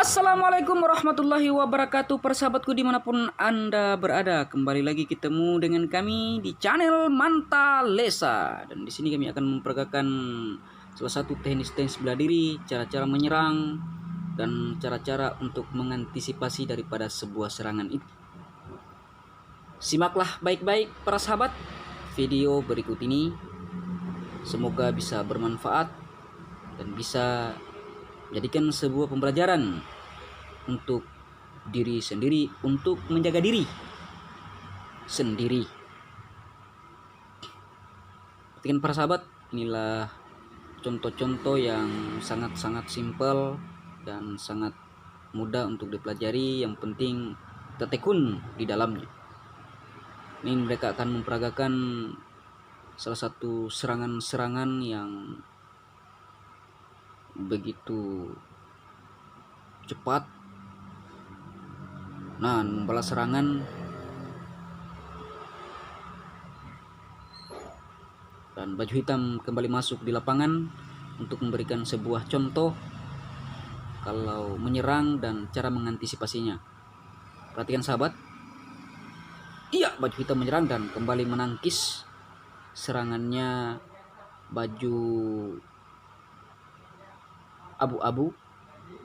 Assalamualaikum warahmatullahi wabarakatuh, persahabatku dimanapun Anda berada. Kembali lagi ketemu dengan kami di channel Manta Lesa. Dan di sini kami akan memperagakan salah satu teknis-teknis bela diri, cara-cara menyerang, dan cara-cara untuk mengantisipasi daripada sebuah serangan itu. Simaklah baik-baik para sahabat video berikut ini. Semoga bisa bermanfaat dan bisa jadikan sebuah pembelajaran untuk diri sendiri, untuk menjaga diri sendiri. Perhatikan para sahabat, inilah contoh-contoh yang sangat-sangat simpel dan sangat mudah untuk dipelajari. Yang penting kita tekun di dalamnya. Ini mereka akan memperagakan salah satu serangan-serangan yang begitu cepat. Nah, membalas serangan dan baju hitam kembali masuk di lapangan untuk memberikan sebuah contoh kalau menyerang dan cara mengantisipasinya. Perhatikan sahabat. Iya, baju hitam menyerang dan kembali menangkis serangannya baju abu-abu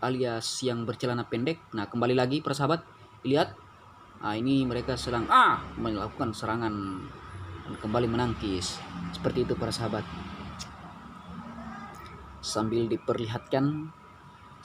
alias yang bercelana pendek. Nah, kembali lagi para sahabat, lihat. Nah, ini mereka sedang melakukan serangan dan kembali menangkis. Seperti itu para sahabat. Sambil diperlihatkan,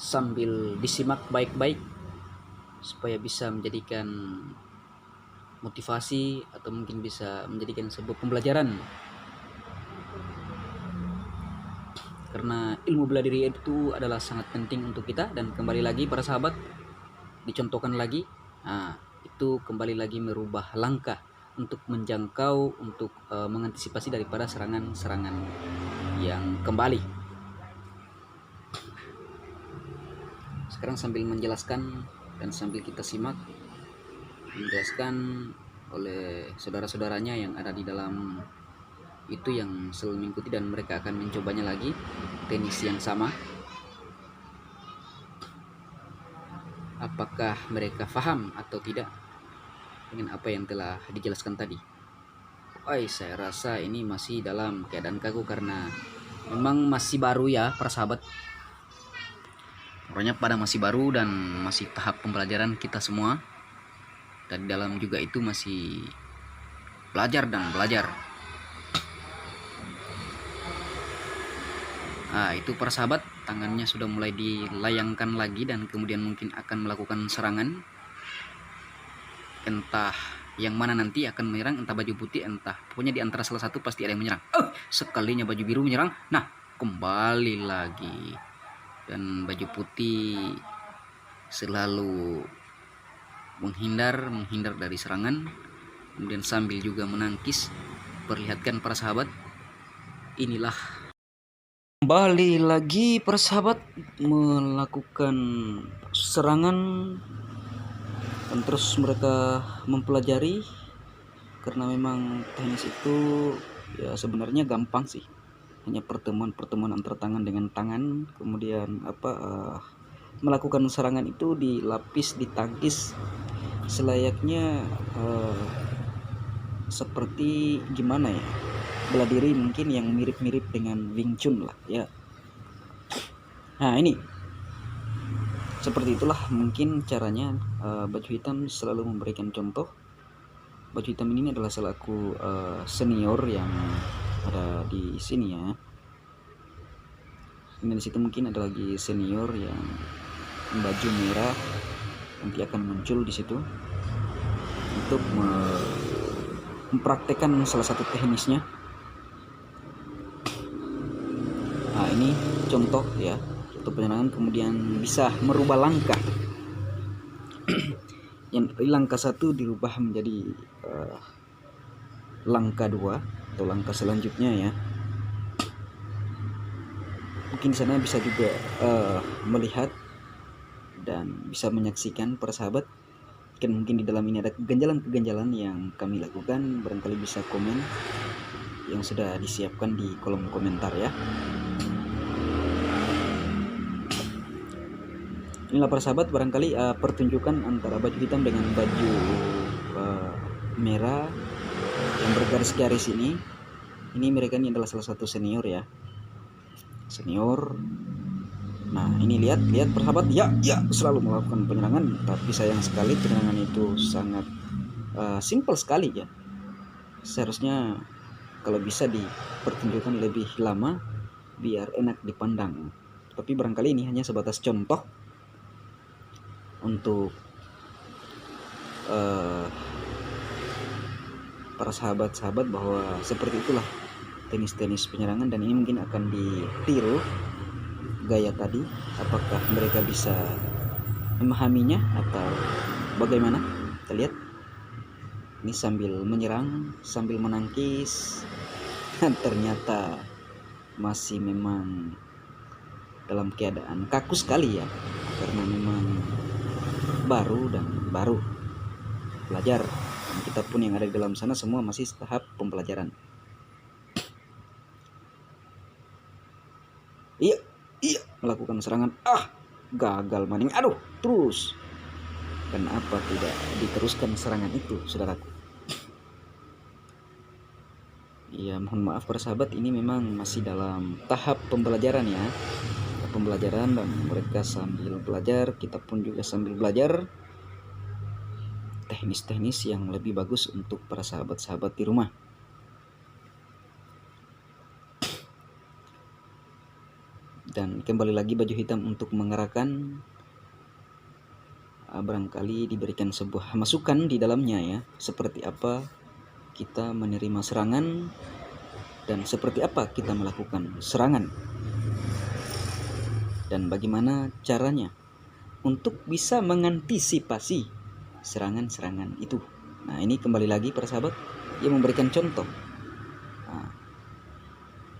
sambil disimak baik-baik supaya bisa menjadikan motivasi atau mungkin bisa menjadikan sebuah pembelajaran. Karena ilmu bela diri itu adalah sangat penting untuk kita. Dan kembali lagi para sahabat, dicontohkan lagi. Nah, itu kembali lagi merubah langkah untuk menjangkau, untuk mengantisipasi daripada serangan-serangan yang kembali. Sekarang sambil menjelaskan dan sambil kita simak, menjelaskan oleh saudara-saudaranya yang ada di dalam itu yang selalu mengikuti, dan mereka akan mencobanya lagi teknis yang sama. Apakah mereka paham atau tidak dengan apa yang telah dijelaskan tadi? Saya rasa ini masih dalam keadaan kaku karena memang masih baru ya para sahabat. Pokoknya pada masih baru dan masih tahap pembelajaran kita semua. Dan di dalam juga itu masih belajar dan belajar. Nah, itu para sahabat, tangannya sudah mulai dilayangkan lagi dan kemudian mungkin akan melakukan serangan. Entah yang mana nanti akan menyerang, entah baju putih, entah pokoknya di antara salah satu pasti ada yang menyerang. Sekalinya baju biru menyerang. Nah, kembali lagi. Dan baju putih selalu menghindar dari serangan, kemudian sambil juga menangkis. Perlihatkan para sahabat, inilah kembali lagi para sahabat melakukan serangan, dan terus mereka mempelajari karena memang teknis itu ya sebenarnya gampang sih, hanya pertemuan antara tangan dengan tangan, kemudian melakukan serangan itu dilapis, ditangkis selayaknya seperti gimana ya, bela diri mungkin yang mirip-mirip dengan Wing Chun lah ya. Nah, ini seperti itulah mungkin caranya. Baju hitam selalu memberikan contoh. Baju hitam ini adalah selaku senior yang ada di sini ya. Ini di situ mungkin ada lagi senior yang baju merah, nanti akan muncul di situ untuk mempraktekkan salah satu teknisnya. Nah, ini contoh ya, contoh penyerangan, kemudian bisa merubah langkah. Yang langkah 1 dirubah menjadi langkah 2 atau langkah selanjutnya ya. Mungkin di sana bisa juga melihat dan bisa menyaksikan para sahabat. Kan mungkin di dalam ini ada keganjalan-keganjalan yang kami lakukan, barangkali bisa komen yang sudah disiapkan di kolom komentar ya. Inilah para sahabat, barangkali pertunjukan antara baju hitam dengan baju merah yang bergaris-garis ini mereka ini adalah salah satu senior ya, senior. Nah ini lihat persahabat, ya selalu melakukan penyerangan, tapi sayang sekali penyerangan itu sangat simpel sekali ya. Seharusnya kalau bisa dipertunjukkan lebih lama biar enak dipandang, tapi barangkali ini hanya sebatas contoh untuk para sahabat-sahabat bahwa seperti itulah tenis penyerangan, dan ini mungkin akan ditiru gaya tadi. Apakah mereka bisa memahaminya atau bagaimana? Kita lihat ini sambil menyerang, sambil menangkis. Ternyata masih memang dalam keadaan kaku sekali ya, karena memang baru belajar, dan kita pun yang ada di dalam sana semua masih tahap pembelajaran. Iya melakukan serangan, gagal maning, terus kenapa tidak diteruskan serangan itu, saudaraku? Ya mohon maaf para sahabat, ini memang masih dalam tahap pembelajaran ya, dan mereka sambil belajar, kita pun juga sambil belajar teknis yang lebih bagus untuk para sahabat-sahabat di rumah. Dan kembali lagi baju hitam untuk mengarahkan, barangkali diberikan sebuah masukan di dalamnya ya, seperti apa kita menerima serangan dan seperti apa kita melakukan serangan, dan bagaimana caranya untuk bisa mengantisipasi serangan-serangan itu. Nah ini kembali lagi para sahabat, ia memberikan contoh.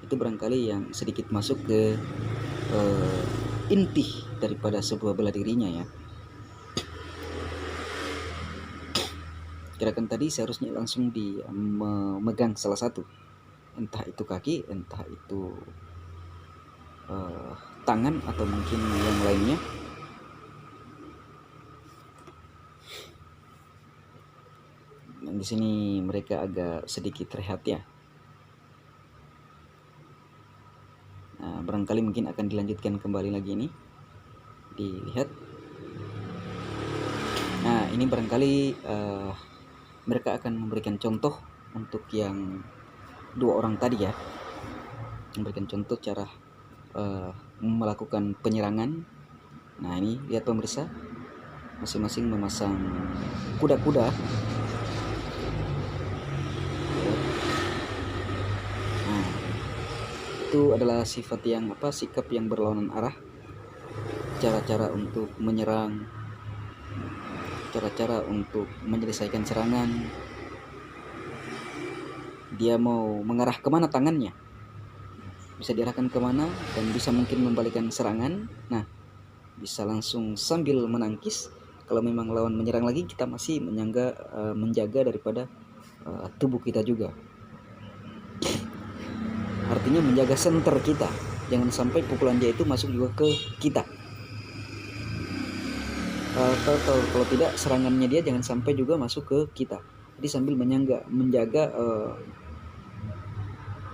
Itu barangkali yang sedikit masuk ke inti daripada sebuah bela dirinya ya. Gerakan tadi seharusnya langsung memegang salah satu, entah itu kaki, entah itu tangan, atau mungkin yang lainnya. Dan di sini mereka agak sedikit rehat ya. Nah, barangkali mungkin akan dilanjutkan kembali lagi ini, dilihat. Nah ini barangkali mereka akan memberikan contoh untuk yang dua orang tadi ya, memberikan contoh cara melakukan penyerangan. Nah ini lihat pemirsa, masing-masing memasang kuda-kuda. Nah itu adalah sifat yang sikap yang berlawanan arah, cara-cara untuk menyerang, cara-cara untuk menyelesaikan serangan. Dia mau mengarah kemana tangannya, bisa diarahkan kemana, dan bisa mungkin membalikan serangan. Nah bisa langsung sambil menangkis. Kalau memang lawan menyerang lagi, kita masih menjaga daripada tubuh kita juga, artinya menjaga center kita, jangan sampai pukulan dia itu masuk juga ke kita. Kalau tidak, serangannya dia jangan sampai juga masuk ke kita. Jadi sambil menjaga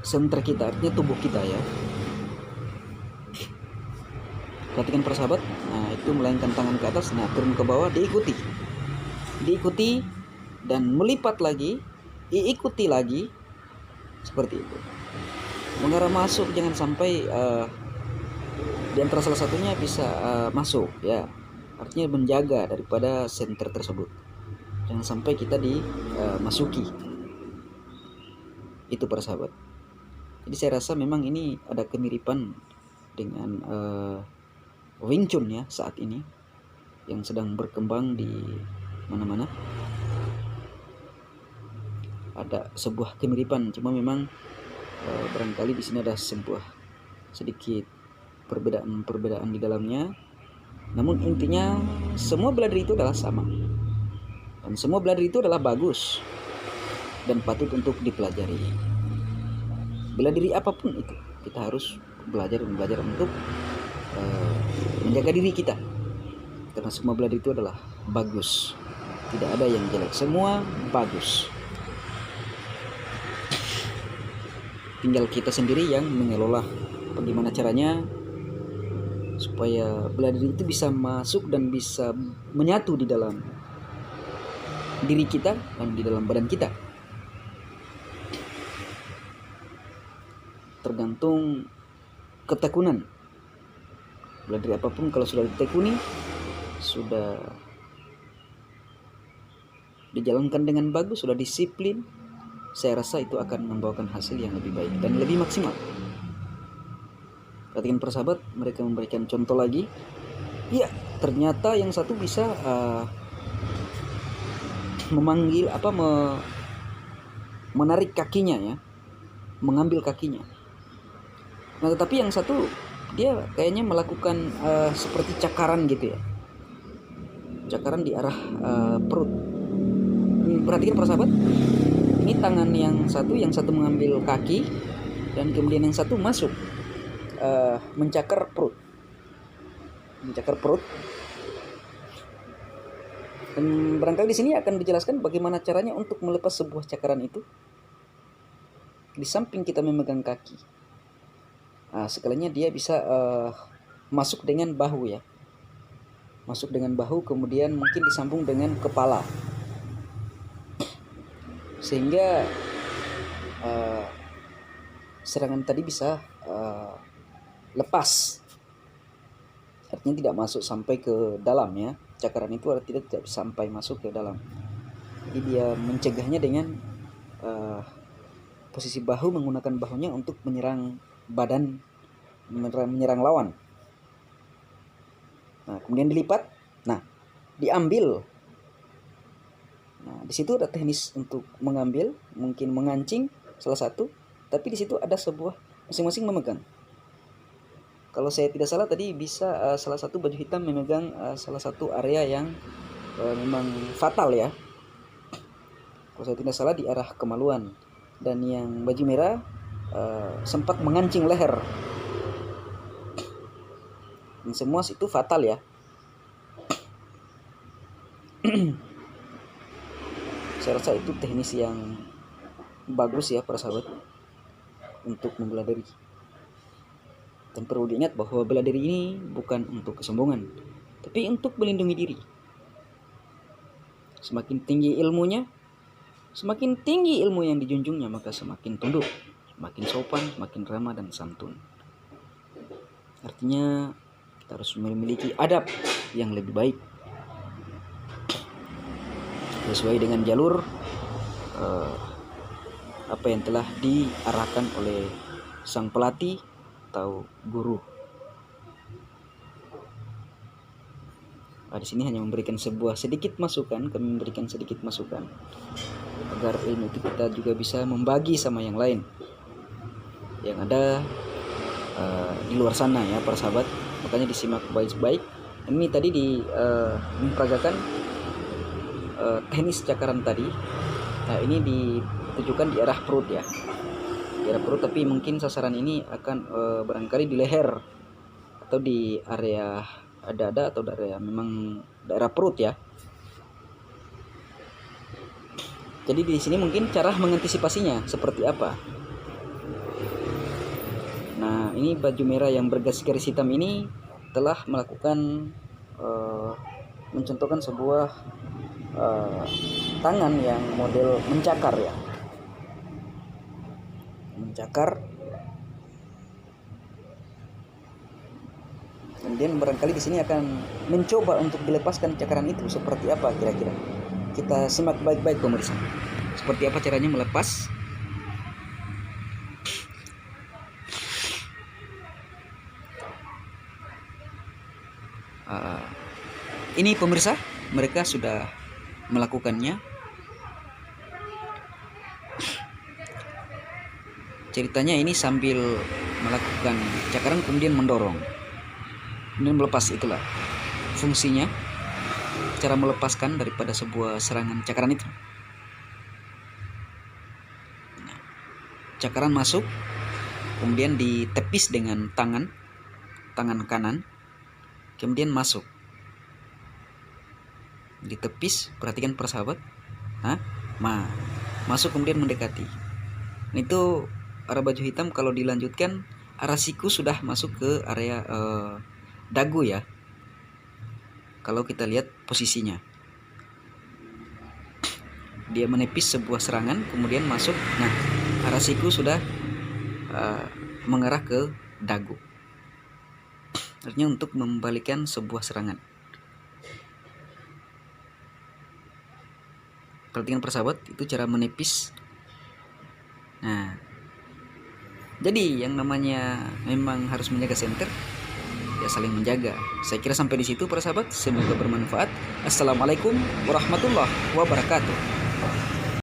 center kita, artinya tubuh kita ya. Perhatikan persahabat, nah itu melayangkan tangan ke atas, nah turun ke bawah, diikuti dan melipat lagi, diikuti lagi, seperti itu. Mengarah masuk, jangan sampai di antara salah satunya bisa masuk ya, artinya menjaga daripada center tersebut, jangan sampai kita dimasuki. Itu para sahabat. Jadi saya rasa memang ini ada kemiripan dengan Wing Chun ya saat ini, yang sedang berkembang di mana-mana. Ada sebuah kemiripan, cuma memang barangkali di sini ada sebuah sedikit perbedaan di dalamnya. Namun intinya semua bela diri itu adalah sama, dan semua bela diri itu adalah bagus dan patut untuk dipelajari. Bela diri apapun itu, kita harus belajar untuk menjaga diri kita. karena semua bela diri itu adalah bagus, tidak ada yang jelek, semua bagus. Tinggal kita sendiri yang mengelola bagaimana caranya supaya bela diri itu bisa masuk dan bisa menyatu di dalam diri kita dan di dalam badan kita. Tergantung ketekunan. Bela diri apapun kalau sudah ditekuni, sudah dijalankan dengan bagus, sudah disiplin, saya rasa itu akan membawakan hasil yang lebih baik dan lebih maksimal. Perhatikan para sahabat, mereka memberikan contoh lagi. Ya, ternyata yang satu bisa menarik kakinya ya, mengambil kakinya. Nah, tetapi yang satu dia kayaknya melakukan seperti cakaran gitu ya, cakaran di arah perut. Perhatikan para sahabat, ini tangan yang satu mengambil kaki dan kemudian yang satu masuk mencakar perut. Dan barangkali di sini akan dijelaskan bagaimana caranya untuk melepas sebuah cakaran itu. Di samping kita memegang kaki, sekalinya dia bisa masuk dengan bahu ya, masuk dengan bahu, kemudian mungkin disambung dengan kepala, sehingga serangan tadi bisa lepas, artinya tidak masuk sampai ke dalam ya. Cakaran itu artinya tidak sampai masuk ke dalam. Jadi dia mencegahnya dengan posisi bahu, menggunakan bahunya untuk menyerang badan, menyerang lawan. Nah, kemudian dilipat, nah diambil. Nah, di situ ada teknis untuk mengambil, mungkin mengancing salah satu, tapi di situ ada sebuah masing-masing memegang. Kalau saya tidak salah tadi bisa salah satu baju hitam memegang salah satu area yang memang fatal ya. Kalau saya tidak salah di arah kemaluan, dan yang baju merah sempat mengancing leher. Dan semua itu fatal ya. Saya rasa itu teknis yang bagus ya para sahabat untuk membela diri. Dan perlu diingat bahwa bela diri ini bukan untuk kesombongan, tapi untuk melindungi diri. Semakin tinggi ilmunya, semakin tinggi ilmu yang dijunjungnya, maka semakin tunduk, semakin sopan, semakin ramah dan santun. Artinya kita harus memiliki adab yang lebih baik, sesuai dengan jalur apa yang telah diarahkan oleh sang pelatih atau guru. Di sini hanya memberikan sebuah sedikit masukan, kami memberikan sedikit masukan agar ilmu itu kita juga bisa membagi sama yang lain yang ada di luar sana ya para sahabat. Makanya disimak baik-baik. Ini tadi memperagakan teknis cakaran tadi. Nah, ini ditujukan di arah perut ya, di arah perut, tapi mungkin sasaran ini akan barangkali di leher atau di area dada atau memang daerah perut ya. Jadi di sini mungkin cara mengantisipasinya seperti apa. Nah, ini baju merah yang bergaris-garis hitam ini telah melakukan mencontohkan sebuah tangan yang model mencakar ya, mencakar. Kemudian barangkali di sini akan mencoba untuk dilepaskan cakaran itu seperti apa kira-kira. Kita simak baik-baik pemirsa. Seperti apa caranya melepas. Ini pemirsa, mereka sudah melakukannya. Ceritanya ini sambil melakukan cakaran kemudian mendorong, kemudian melepas. Itulah fungsinya, cara melepaskan daripada sebuah serangan cakaran itu. Nah, cakaran masuk, kemudian ditepis dengan tangan kanan, kemudian masuk. ditepis, perhatikan para sahabat. Masuk kemudian mendekati. Itu arah baju hitam. Kalau dilanjutkan, arah siku sudah masuk ke area dagu ya. Kalau kita lihat posisinya, dia menepis sebuah serangan kemudian masuk. Nah, arah siku sudah mengarah ke dagu. Artinya untuk membalikan sebuah serangan. Perhatikan persahabat, itu cara menepis. Nah, jadi yang namanya memang harus menjaga center, ya saling menjaga. Saya kira sampai di situ persahabat, semoga bermanfaat. Assalamualaikum warahmatullahi wabarakatuh.